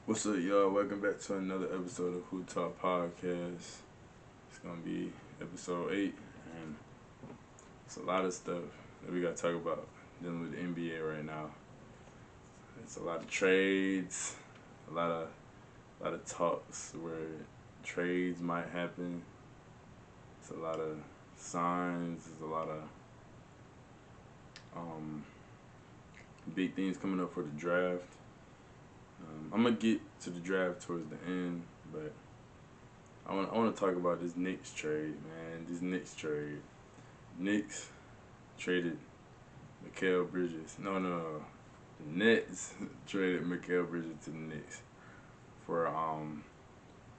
What's up, y'all? Welcome back to another episode of HoopTalk Podcast. It's gonna be episode 8, and it's a lot of stuff that we gotta talk about dealing with the NBA right now. It's a lot of trades, a lot of talks where trades might happen. It's a lot of signs. There's a lot of big things coming up for the draft. I'm gonna get to the draft towards the end, but I want to talk about this Knicks trade, man. This Knicks trade. Knicks traded Mikal Bridges. No. The Nets traded Mikal Bridges to the Knicks for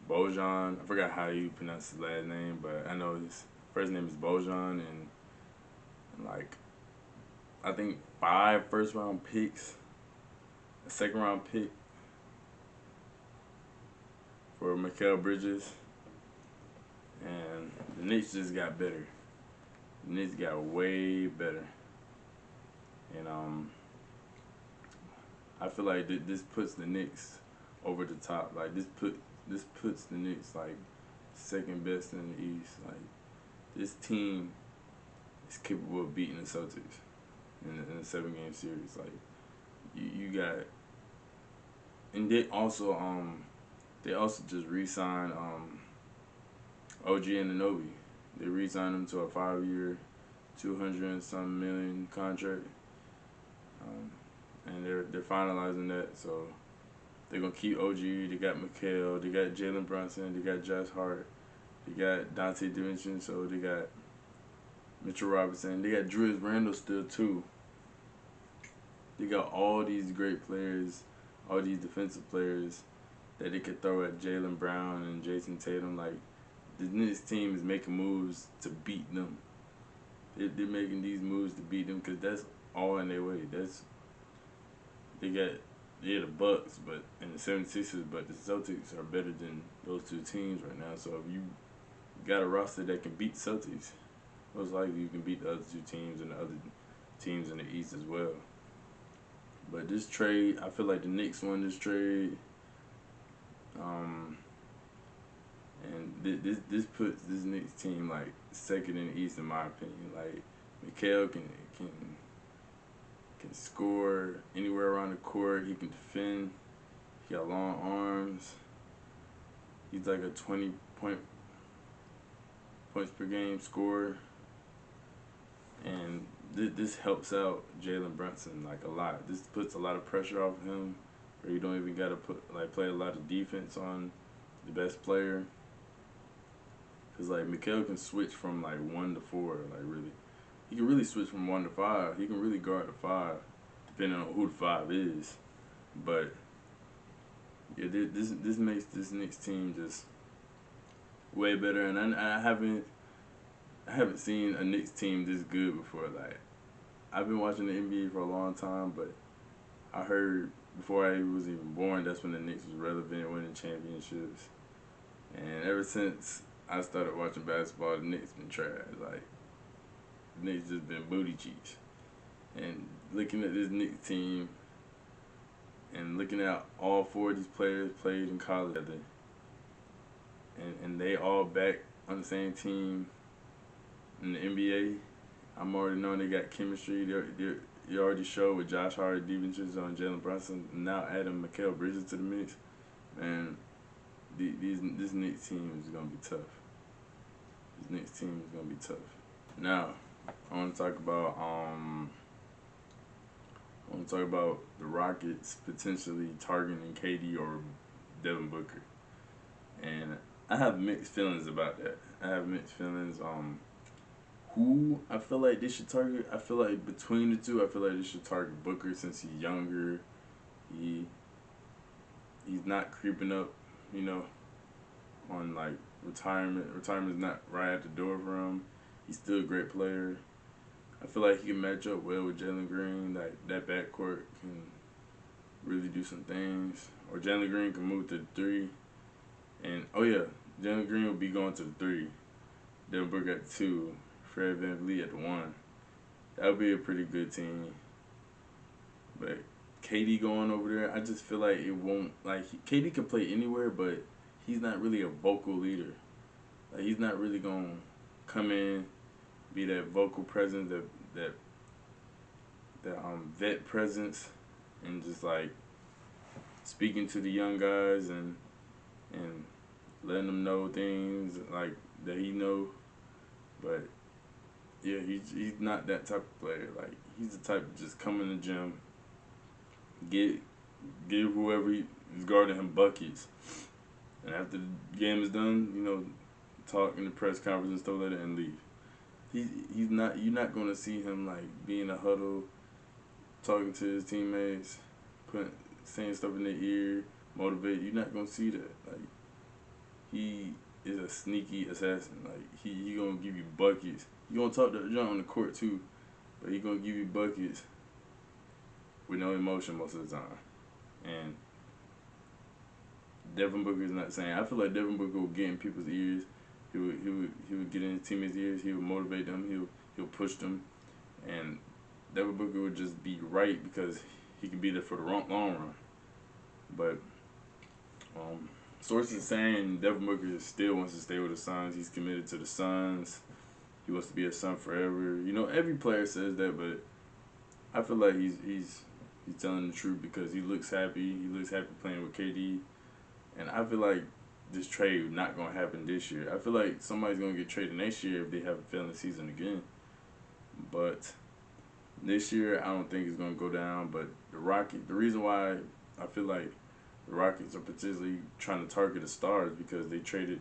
Bojan. I forgot how you pronounce his last name, but I know his first name is Bojan, and like I think 5 first-round picks, a second-round pick for Mikal Bridges, and the Knicks just got better. The Knicks got way better, and I feel like this puts the Knicks over the top. Like this puts the Knicks like second best in the East. Like this team is capable of beating the Celtics in a 7-game series. Like you got, and they also just re-signed OG Anunoby. They re-signed him to a 5-year, 200 and some million contract, and they're finalizing that. So they're gonna keep OG. They got Mikal. They got Jalen Brunson. They got Josh Hart. They got Dante DiVincenzo. They got Mitchell Robinson. They got Julius Randle still too. They got all these great players, all these defensive players that they could throw at Jaylen Brown and Jason Tatum. Like, the Knicks team is making moves to beat them. They're making these moves to beat them because that's all in their way. They got the Bucks, but and the 76ers, but the Celtics are better than those two teams right now. So if you got a roster that can beat the Celtics, most likely you can beat the other two teams and the other teams in the East as well. But this trade, I feel like the Knicks won this trade. And this puts this Knicks team like second in the East in my opinion. Like Mikal can score anywhere around the court. He can defend. He got long arms. He's like a 20 points per game scorer. And this helps out Jalen Brunson like a lot. This puts a lot of pressure off him, where you don't even gotta play a lot of defense on the best player. Cause like Mikal can switch from like 1 to 4, like really, he can really switch from 1 to 5. He can really guard the 5, depending on who the 5 is. But yeah, this makes this Knicks team just way better. And I haven't seen a Knicks team this good before. Like, I've been watching the NBA for a long time, but I heard before I was even born, that's when the Knicks was relevant, winning championships. And ever since I started watching basketball, the Knicks been trash. Like, the Knicks just been booty cheeks. And looking at this Knicks team and looking at all 4 of these players played in college together, and they all back on the same team in the NBA, I'm already knowing they got chemistry. They already showed with Josh Hart, DiVincenzo, and Jalen Brunson. Now adding Mikal Bridges to the mix, man. This Knicks team is gonna be tough. This Knicks team is gonna be tough. Now, I want to talk about the Rockets potentially targeting KD or Devin Booker, and I have mixed feelings about that. I have mixed feelings. Who I feel like they should target. I feel like between the two, I feel like they should target Booker since he's younger. He's not creeping up, on like retirement. Retirement's not right at the door for him. He's still a great player. I feel like he can match up well with Jalen Green. Like that backcourt can really do some things. Or Jalen Green can move to the 3. And Jalen Green will be going to the 3. Devin Booker at the 2. Fred VanVleet at the 1. That would be a pretty good team. But KD going over there, I just feel like it won't, like, KD can play anywhere, but he's not really a vocal leader. Like, he's not really going to come in, be that vocal presence, that vet presence, and just, like, speaking to the young guys and letting them know things, like, that he know. But, yeah, he's not that type of player. Like, he's the type to just come in the gym, give whoever is guarding him buckets. And after the game is done, you know, talk in the press conference and stuff like that and leave. He's not, you're not going to see him, like, be in a huddle, talking to his teammates, saying stuff in their ear, motivate. You're not going to see that. Like, he is a sneaky assassin. Like, he going to give you buckets. He going to talk to John on the court too, but he going to give you buckets with no emotion most of the time. And Devin Booker is not saying. I feel like Devin Booker will get in people's ears. He would get in his teammates' ears. He would motivate them. He'll push them, and Devin Booker would just be right because he could be there for the long run. But sources saying Devin Booker still wants to stay with the Suns. He's committed to the Suns. He wants to be a Sun forever. You know, every player says that, but I feel like he's telling the truth because he looks happy. He looks happy playing with KD. And I feel like this trade not going to happen this year. I feel like somebody's going to get traded next year if they have a failing season again. But this year, I don't think it's going to go down. But the reason why I feel like the Rockets are particularly trying to target the stars because they traded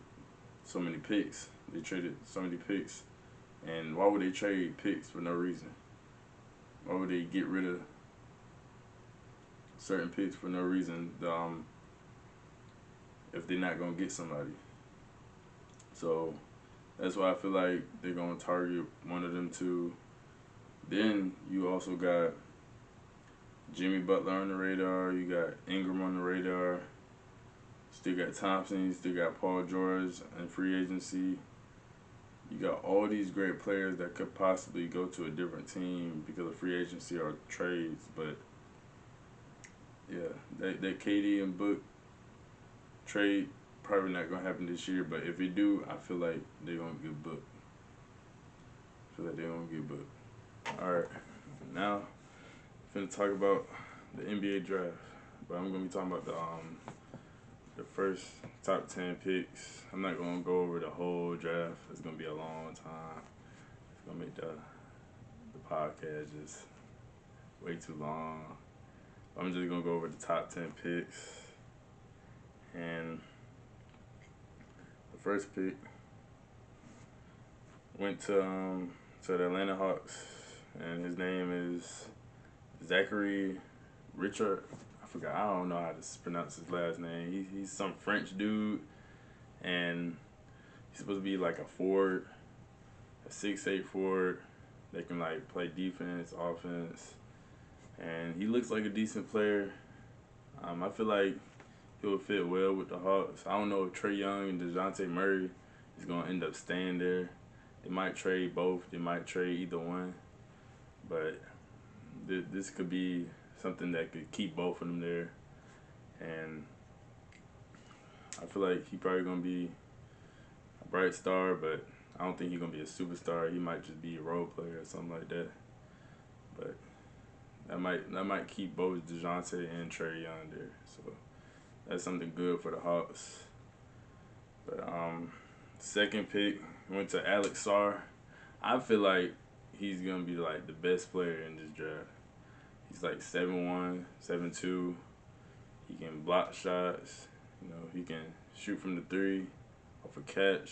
so many picks. They traded so many picks. And why would they trade picks for no reason? Why would they get rid of certain picks for no reason if they're not going to get somebody? So that's why I feel like they're going to target one of them two. Then you also got Jimmy Butler on the radar. You got Ingram on the radar. Still got Thompson. You still got Paul George in free agency. You got all these great players that could possibly go to a different team because of free agency or trades. But, yeah, that KD and Book trade probably not going to happen this year. But if it do, I feel like they're going to get Book. All right, now I'm finna talk about the NBA draft. But I'm going to be talking about the first top 10 picks. I'm not going to go over the whole draft. It's going to be a long time. It's going to make the podcast just way too long. I'm just going to go over the top 10 picks. And the first pick went to the Atlanta Hawks. And his name is Zachary Richard. I don't know how to pronounce his last name. He's some French dude, and he's supposed to be like a forward, a 6'8" forward that can like play defense, offense, and he looks like a decent player. I feel like he would fit well with the Hawks. I don't know if Trae Young and DeJounte Murray is gonna end up staying there. They might trade both. They might trade either one, but this could be something that could keep both of them there. And I feel like he probably going to be a bright star, but I don't think he's going to be a superstar. He might just be a role player or something like that. But that might keep both DeJounte and Trae Young there. So that's something good for the Hawks. But second pick went to Alex Sarr. I feel like he's going to be like the best player in this draft. He's like 7'1", 7'2". He can block shots. You know, he can shoot from the three, off a catch.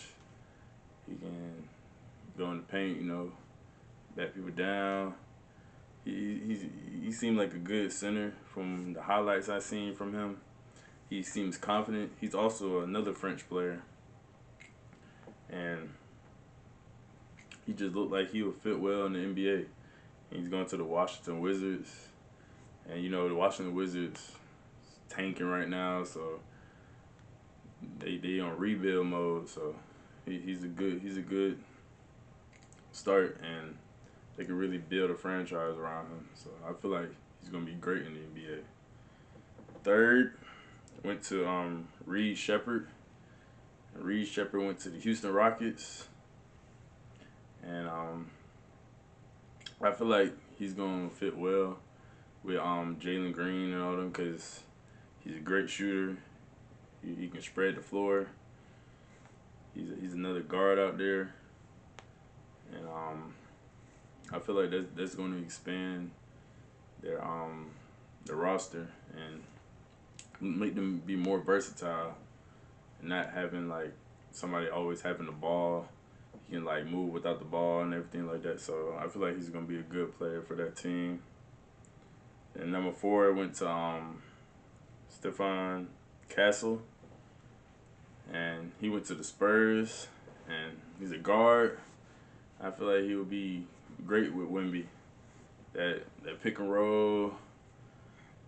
He can go in the paint, you know, back people down. He seemed like a good center from the highlights I seen from him. He seems confident. He's also another French player. And he just looked like he would fit well in the NBA. He's going to the Washington Wizards. And, you know, the Washington Wizards tanking right now, so they on rebuild mode. So he's a good start, and they can really build a franchise around him. So I feel like he's going to be great in the NBA. Third went to Reed Shepherd. Reed Shepherd went to the Houston Rockets, and I feel like he's gonna fit well with Jalen Green and all them because he's a great shooter. He can spread the floor. He's another guard out there, and I feel like that's going to expand their roster and make them be more versatile and not having like somebody always having the ball. He can like move without the ball and everything like that. So I feel like he's gonna be a good player for that team. And number 4 went to Stefan Castle, and he went to the Spurs, and he's a guard. I feel like he would be great with Wemby. That pick and roll,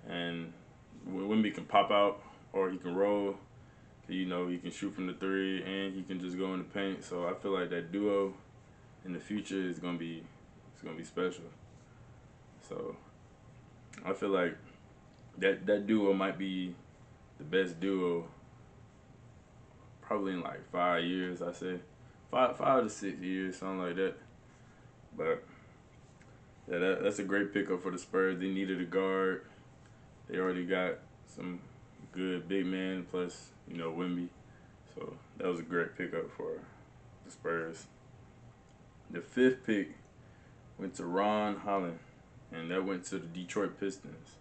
and Wemby can pop out or he can roll. You know, he can shoot from the 3 and he can just go in the paint. So I feel like that duo in the future is gonna be special. So I feel like that duo might be the best duo probably in like 5 years. I say 5 to 6 years, something like that. But yeah, that's a great pickup for the Spurs. They needed a guard. They already got some good big men plus Wemby. So that was a great pickup for the Spurs. The 5th pick went to Ron Holland, and that went to the Detroit Pistons.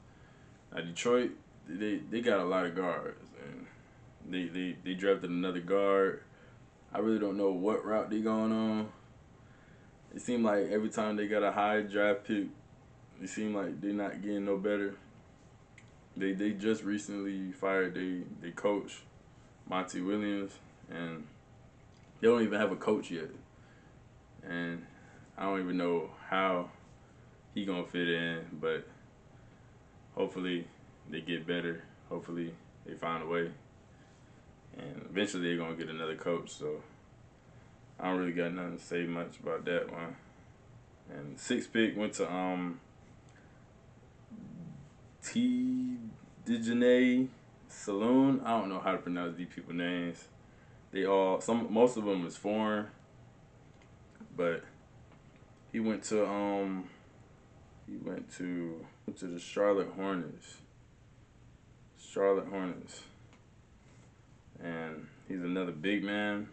Now Detroit, they got a lot of guards, and they drafted another guard. I really don't know what route they going on. It seemed like every time they got a high draft pick, it seemed like they're not getting no better. They just recently fired they coach, Monty Williams, and they don't even have a coach yet. And I don't even know how he gonna fit in, but hopefully they get better. Hopefully they find a way. And eventually they're gonna get another coach, so I don't really got nothing to say much about that one. And 6th pick went to T. Dejanay Saloon. I don't know how to pronounce these people's names. Most of them is foreign, but he went to the Charlotte Hornets. And he's another big man.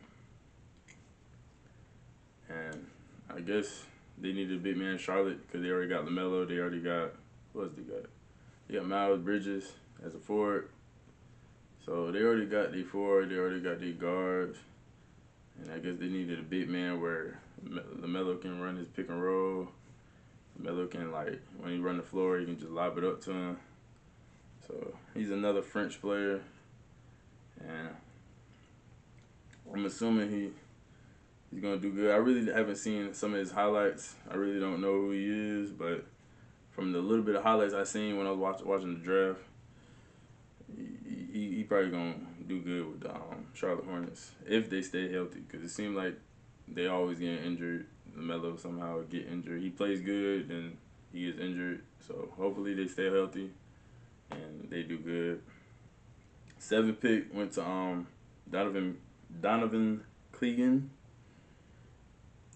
And I guess they needed a big man in Charlotte because they already got LaMelo. They already got who else they got? They got Miles Bridges as a forward. So they already got their forward. They already got their guards. And I guess they needed a big man where LaMelo can run his pick and roll. LaMelo can, like, when he run the floor, he can just lob it up to him. So he's another French player. And I'm assuming he's going to do good. I really haven't seen some of his highlights. I really don't know who he is, but from the little bit of highlights I seen when I was watching the draft, he probably going to do good with the Charlotte Hornets if they stay healthy, because it seems like they always get injured. LaMelo somehow get injured. He plays good and he gets injured, so hopefully they stay healthy and they do good. 7th pick went to Donovan Clegan,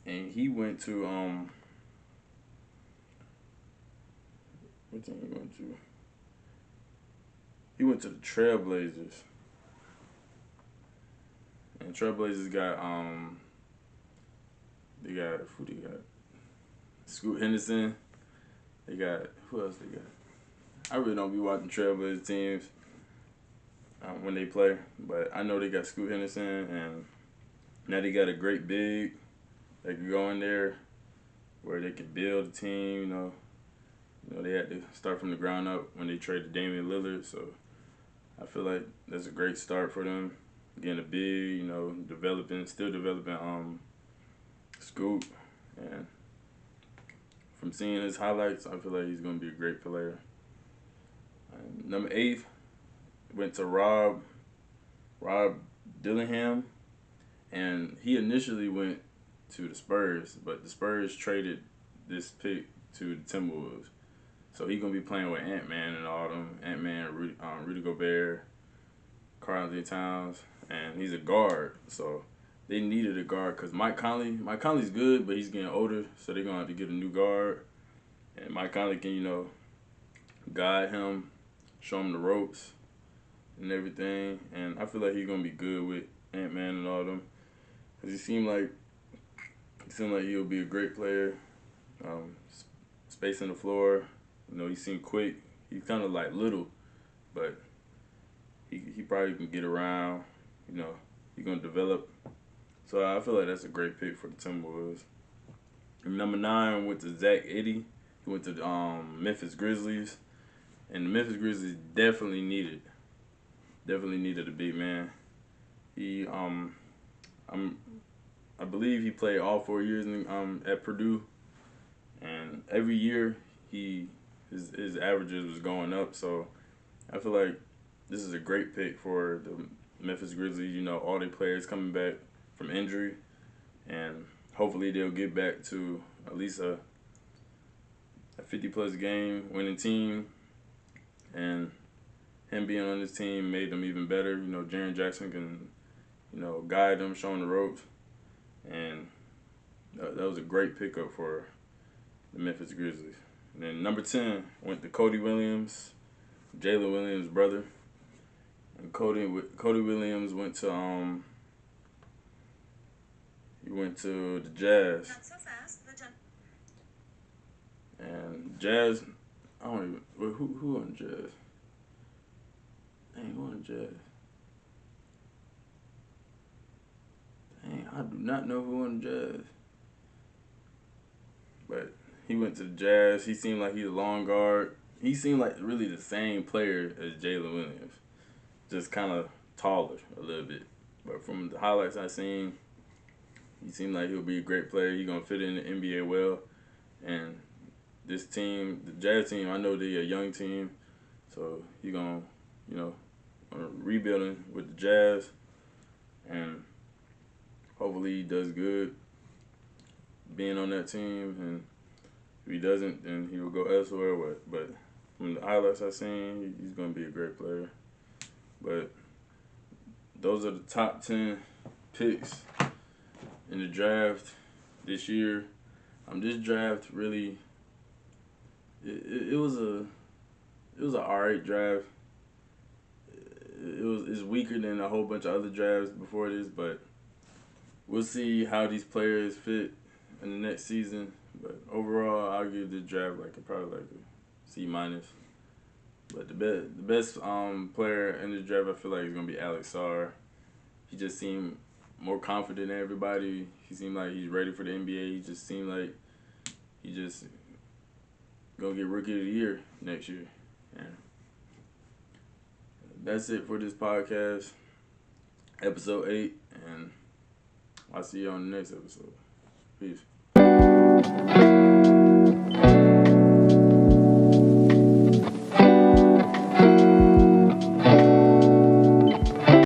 and he went to what team he went to? He went to the Trailblazers. And Trailblazers got they got who they got? Scoot Henderson. They got who else they got? I really don't be watching Trailblazers teams when they play, but I know they got Scoot Henderson, and now they got a great big that can go in there where they can build a team. You know they had to start from the ground up when they traded Damian Lillard, so I feel like that's a great start for them. Getting a big, still developing Scoot, and from seeing his highlights, I feel like he's gonna be a great player. And number 8 went to Rob Dillingham, and he initially went to the Spurs, but the Spurs traded this pick to the Timberwolves. So he gonna be playing with Ant-Man and all them. Ant-Man, Rudy Gobert, Karl Anthony Towns, and he's a guard. So they needed a guard because Mike Conley's good, but he's getting older, so they're gonna have to get a new guard. And Mike Conley can, guide him, show him the ropes and everything. And I feel like he's gonna be good with Ant-Man and all them. Cause he seemed like he'll be a great player. Spacing the floor. He seemed quick. He's kind of like little, but he probably can get around. He's gonna develop. So I feel like that's a great pick for the Timberwolves. And number 9 went to Zach Edey. He went to the Memphis Grizzlies, and the Memphis Grizzlies definitely needed a big man. He I believe he played all 4 years at Purdue, and every year his averages was going up. So I feel like this is a great pick for the Memphis Grizzlies. All their players coming back from injury, and hopefully they'll get back to at least a 50-plus game winning team. And him being on this team made them even better. Jaren Jackson can, guide them, show them the ropes. And that was a great pickup for the Memphis Grizzlies. And then number 10 went to Cody Williams, Jalen Williams' brother. And Cody Williams went to the Jazz. Not so fast. And Jazz, I don't even who on Jazz. Dang, who on Jazz? Dang, I do not know who on Jazz. But he went to the Jazz. He seemed like he's a long guard. He seemed like really the same player as Jalen Williams, just kind of taller a little bit. But from the highlights I seen, he seemed like he'll be a great player. He's gonna fit in the NBA well. And this team, the Jazz team, I know they're a young team, so he's gonna, rebuilding with the Jazz, and hopefully he does good being on that team. And if he doesn't, then he will go elsewhere. But from the highlights I've seen, he's gonna be a great player. But those are the top 10 picks in the draft this year. This draft really, it was an alright draft. It's weaker than a whole bunch of other drafts before this, but we'll see how these players fit in the next season. But overall, I'll give this draft probably a C-. But the best player in this draft, I feel like, is gonna be Alex Sarr. He just seemed more confident than everybody. He seemed like he's ready for the NBA. He just seemed like he just gonna get Rookie of the Year next year. And that's it for this podcast, episode 8, and I'll see you on the next episode. Peace.